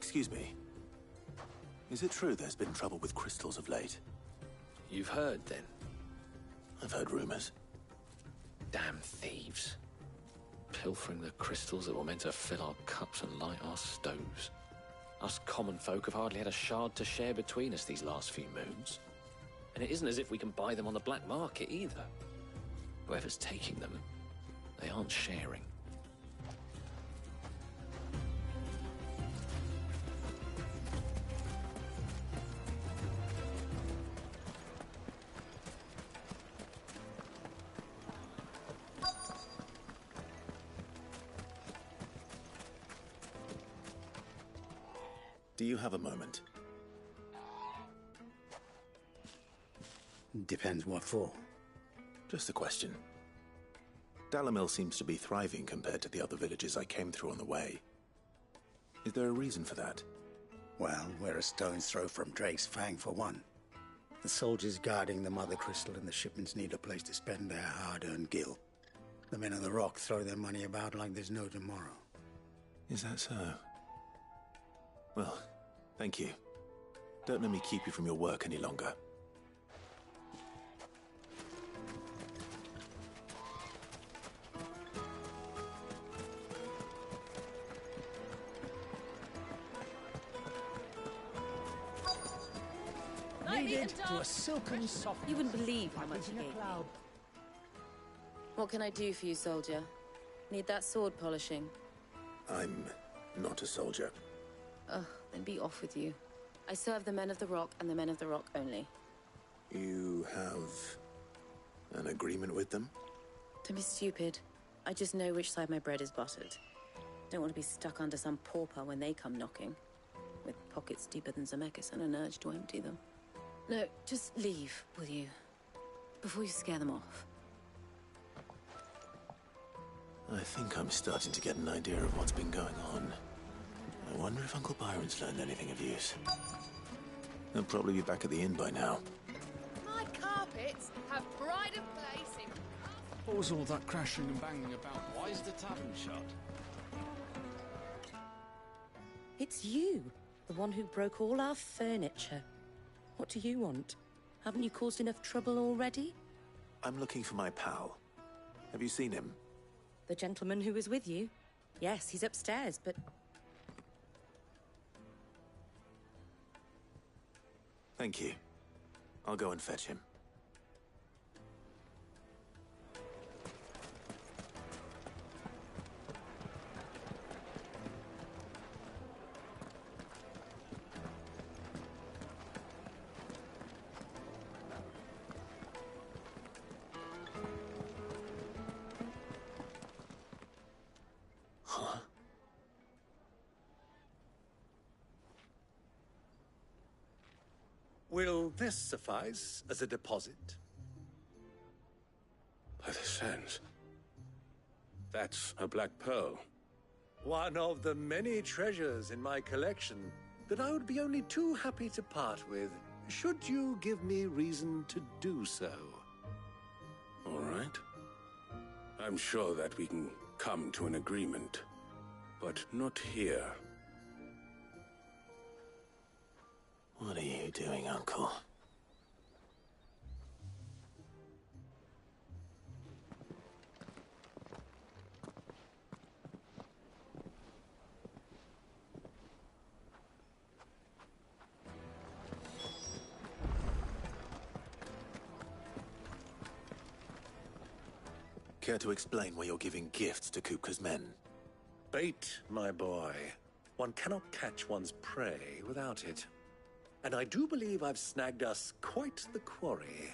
Excuse me. Is it true there's been trouble with crystals of late? You've heard, then? I've heard rumors. Damn thieves. Pilfering the crystals that were meant to fill our cups and light our stoves. Us common folk have hardly had a shard to share between us these last few moons. And it isn't as if we can buy them on the black market either. Whoever's taking them, they aren't sharing. Do you have a moment? Depends what for. Just a question. Dalamil seems to be thriving compared to the other villages I came through on the way. Is there a reason for that? Well, we're a stone's throw from Drake's Fang for one. The soldiers guarding the Mother Crystal and the shipments need a place to spend their hard-earned gil. The men of the Rock throw their money about like there's no tomorrow. Is that so? Well, thank you. Don't let me keep you from your work any longer. Kneaded to a silken soft. You wouldn't believe how much you gave me. What can I do for you, soldier? Need that sword polishing? I'm not a soldier. Ugh, then be off with you. I serve the men of the Rock and the men of the Rock only. You have an agreement with them? Don't be stupid. I just know which side my bread is buttered. Don't want to be stuck under some pauper when they come knocking. With pockets deeper than Zemeckis and an urge to empty them. No, just leave, will you? Before you scare them off. I think I'm starting to get an idea of what's been going on. I wonder if Uncle Byron's learned anything of use. He'll probably be back at the inn by now. My carpets have pride of place in... What was all that crashing and banging about? Why is the tavern shut? It's you, the one who broke all our furniture. What do you want? Haven't you caused enough trouble already? I'm looking for my pal. Have you seen him? The gentleman who was with you? Yes, he's upstairs, but... Thank you. I'll go and fetch him. Will this suffice as a deposit? By the sands. That's a black pearl. One of the many treasures in my collection that I would be only too happy to part with, should you give me reason to do so. All right. I'm sure that we can come to an agreement, but not here. What are you doing, Uncle? Care to explain why you're giving gifts to Kupka's men? Bait, my boy. One cannot catch one's prey without it. And I do believe I've snagged us quite the quarry.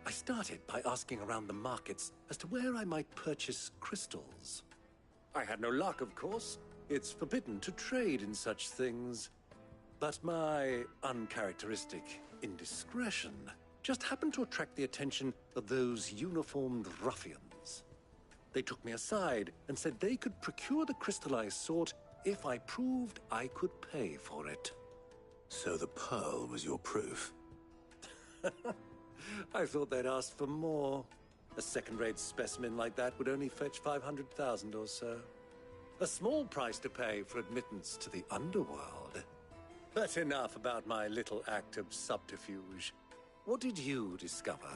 I started by asking around the markets as to where I might purchase crystals. I had no luck, of course. It's forbidden to trade in such things. But my uncharacteristic indiscretion just happened to attract the attention of those uniformed ruffians. They took me aside and said they could procure the crystal I sought if I proved I could pay for it. So the pearl was your proof? I thought they'd asked for more. A second-rate specimen like that would only fetch 500,000 or so. A small price to pay for admittance to the underworld. But enough about my little act of subterfuge. What did you discover?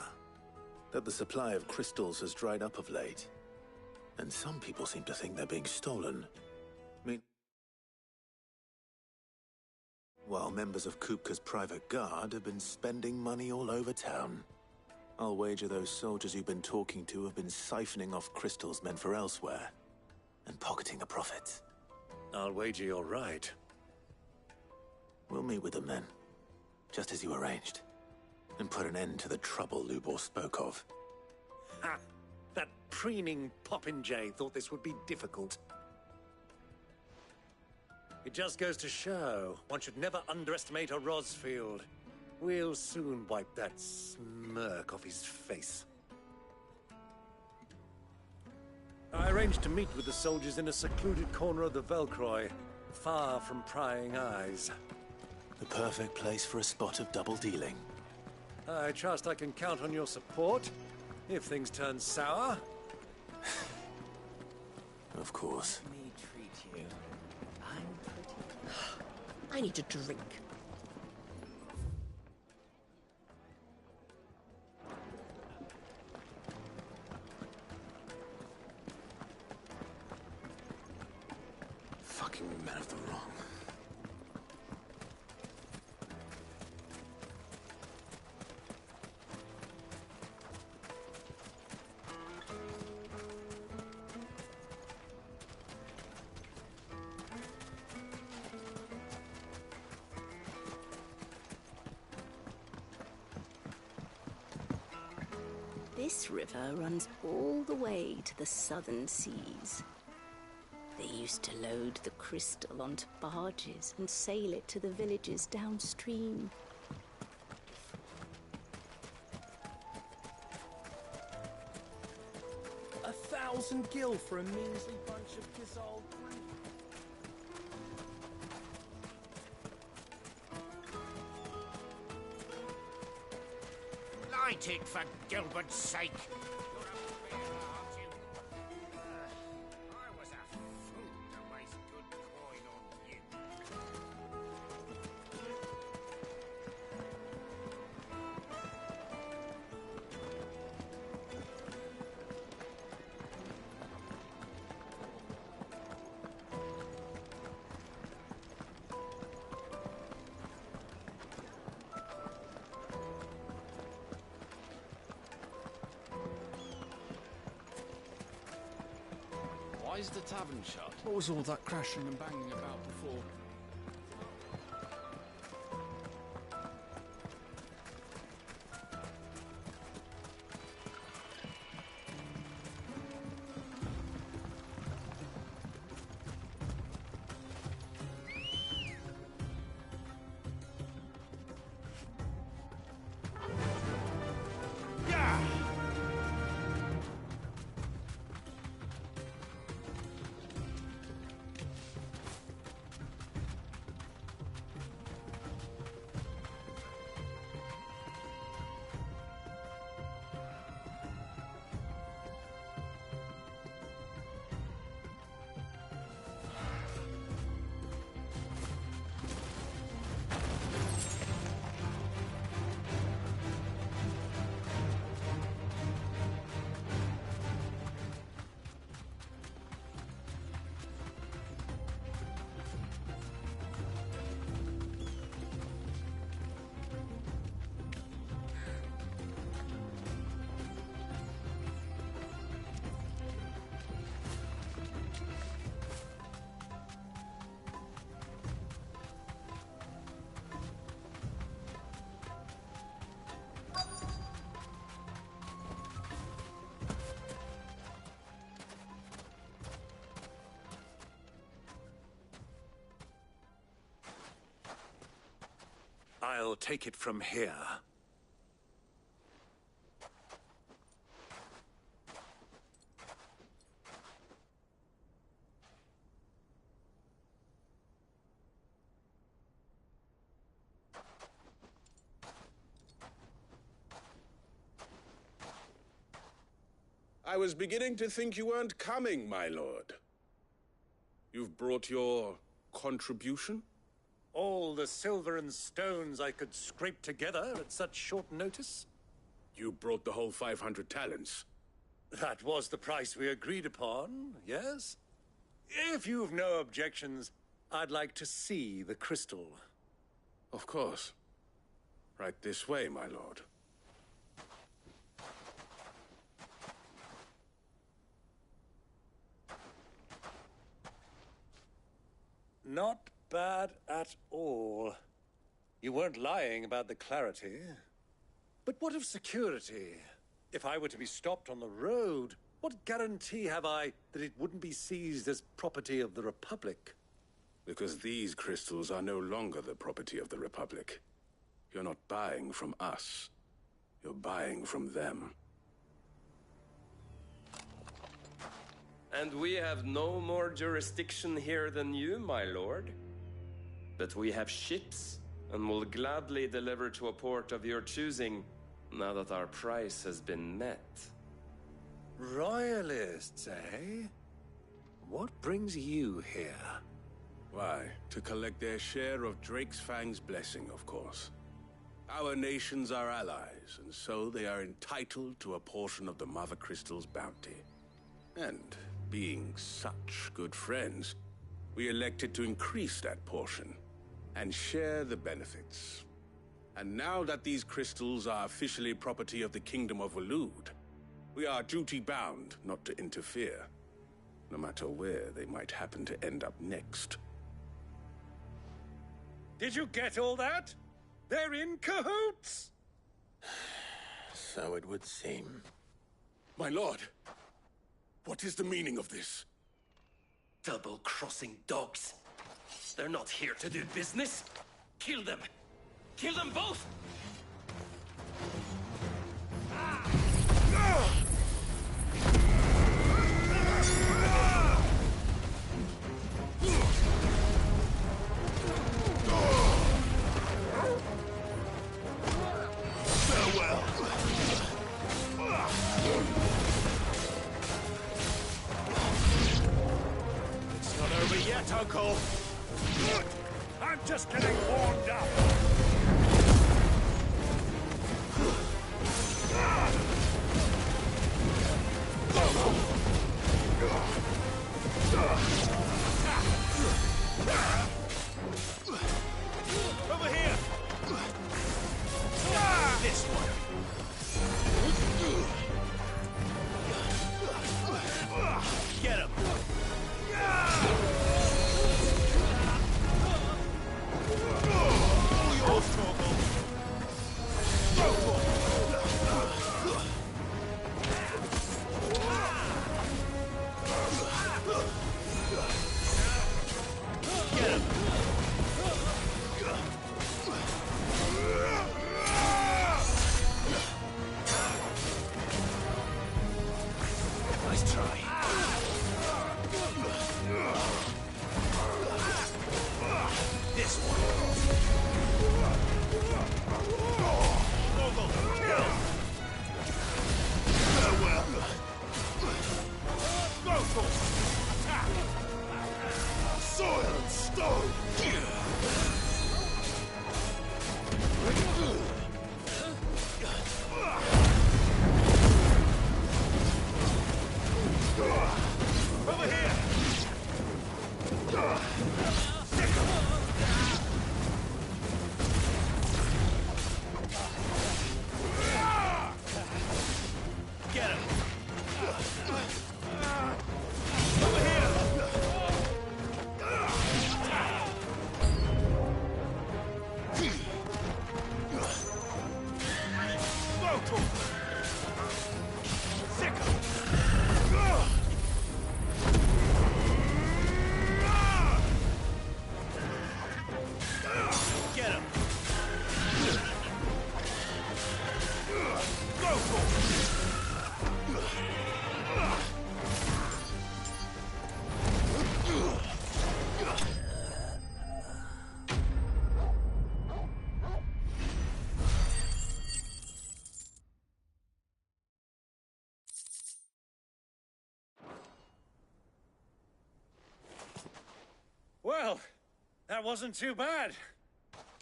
That the supply of crystals has dried up of late. And some people seem to think they're being stolen. While members of Kupka's private guard have been spending money all over town. I'll wager those soldiers you've been talking to have been siphoning off crystals meant for elsewhere, and pocketing the profits. I'll wager you're right. We'll meet with them then, just as you arranged, and put an end to the trouble Lubor spoke of. Ha! That preening popinjay thought this would be difficult. It just goes to show, one should never underestimate a Rosfield. We'll soon wipe that smirk off his face. I arranged to meet with the soldiers in a secluded corner of the Velcroy, far from prying eyes. The perfect place for a spot of double dealing. I trust I can count on your support, if things turn sour. Of course. Let me treat you. I'm pretty. I need a drink. Fucking men of the wrong. This river runs all the way to the southern seas. They used to load the crystal onto barges and sail it to the villages downstream. $1,000 gil for a measly bunch of Kizal fruit. Light it, for Gilbert's sake! You're a bear, aren't you? I was a fool to waste good coin on you. Why is the tavern shut? What was all that crashing and banging about before? I'll take it from here. I was beginning to think you weren't coming, my lord. You've brought your contribution? All the silver and stones I could scrape together at such short notice? You brought the whole 500 talents. That was the price we agreed upon, yes? If you've no objections, I'd like to see the crystal. Of course. Right this way, my lord. Not bad at all. You weren't lying about the clarity. But what of security? If I were to be stopped on the road, what guarantee have I that it wouldn't be seized as property of the Republic? Because these crystals are no longer the property of the Republic. You're not buying from us. You're buying from them. And we have no more jurisdiction here than you, my lord. But we have ships, and will gladly deliver to a port of your choosing, now that our price has been met. Royalists, eh? What brings you here? Why, to collect their share of Drake's Fang's blessing, of course. Our nations are allies, and so they are entitled to a portion of the Mother Crystal's bounty. And being such good friends, we elected to increase that portion and share the benefits. And now that these crystals are officially property of the Kingdom of Waloed, we are duty-bound not to interfere, no matter where they might happen to end up next. Did you get all that? They're in cahoots! So it would seem. My lord, what is the meaning of this? Double-crossing dogs. They're not here to do business. Kill them! Kill them both! Farewell. It's not over yet, Uncle. I'm just getting warmed up. Over here! This one! Get him! All yours, Torgal! Get him! Nice try. This one. Torgal, kill! Farewell. Go, Torgal! Attack! Soil and stone! Over here! Get him! Over here! Well, that wasn't too bad.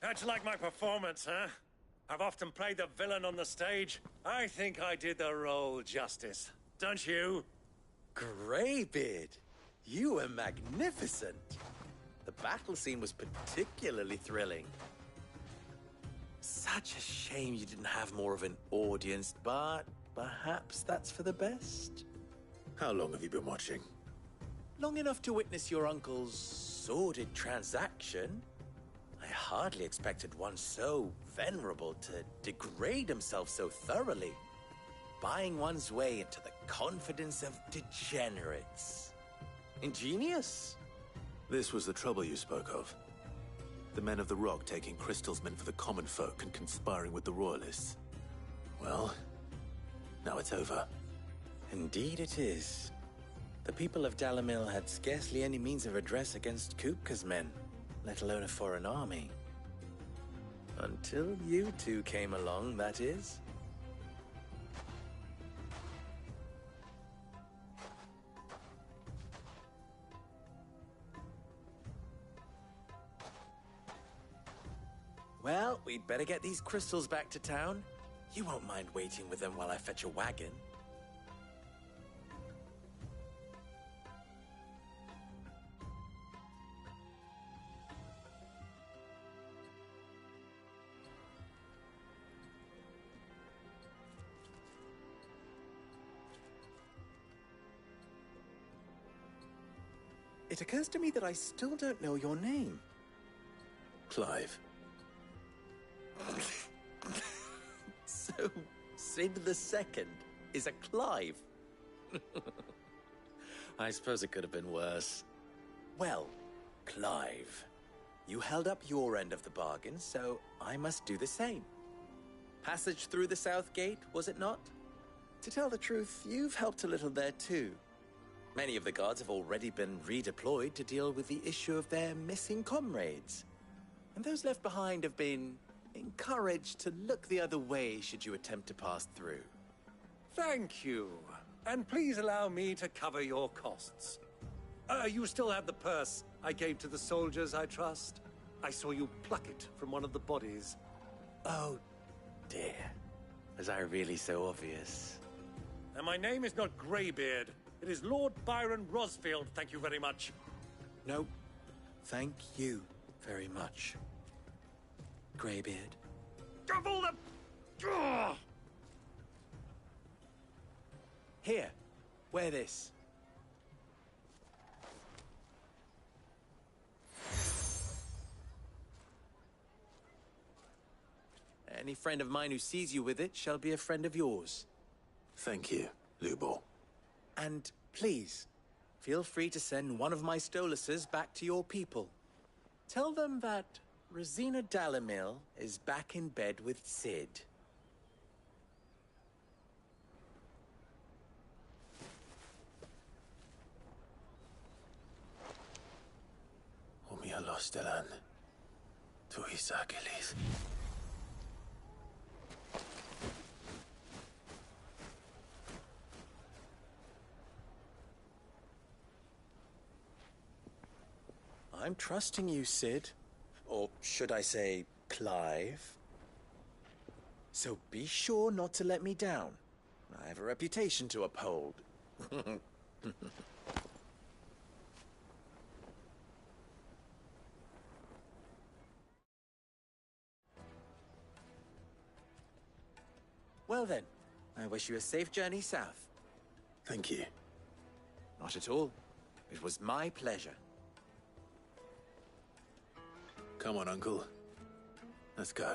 How'd you like my performance, huh? I've often played the villain on the stage. I think I did the role justice. Don't you? Greybeard, you were magnificent. The battle scene was particularly thrilling. Such a shame you didn't have more of an audience, but perhaps that's for the best. How long have you been watching? Long enough to witness your uncle's sordid transaction. I hardly expected one so venerable to degrade himself so thoroughly, buying one's way into the confidence of degenerates. Ingenious. This was the trouble you spoke of. The men of the Rock taking crystals meant for the common folk and conspiring with the Royalists. Well, now it's over. Indeed it is. The people of Dalamil had scarcely any means of redress against Kupka's men, let alone a foreign army. Until you two came along, that is. Well, we'd better get these crystals back to town. You won't mind waiting with them while I fetch a wagon. It occurs to me that I still don't know your name. Clive. So, Sid the Second is a Clive. I suppose it could have been worse. Well, Clive, you held up your end of the bargain, so I must do the same. Passage through the South Gate, was it not? To tell the truth, you've helped a little there too. Many of the guards have already been redeployed to deal with the issue of their missing comrades. And those left behind have been encouraged to look the other way should you attempt to pass through. Thank you. And please allow me to cover your costs. You still have the purse I gave to the soldiers, I trust? I saw you pluck it from one of the bodies. Oh, dear. Was I really so obvious? And my name is not Greybeard. It is Lord Byron Rosfield, thank you very much. No, thank you very much, Greybeard. Of all the... Ugh! Here, wear this. Any friend of mine who sees you with it shall be a friend of yours. Thank you, Lubor. And please, feel free to send one of my Stoluses back to your people. Tell them that Rosina Dalamil is back in bed with Sid. Umia Lostelan. Tuisa Achilles. I'm trusting you, Sid. Or should I say, Clive. So be sure not to let me down. I have a reputation to uphold. Well then, I wish you a safe journey south. Thank you. Not at all. It was my pleasure. Come on, Uncle. Let's go.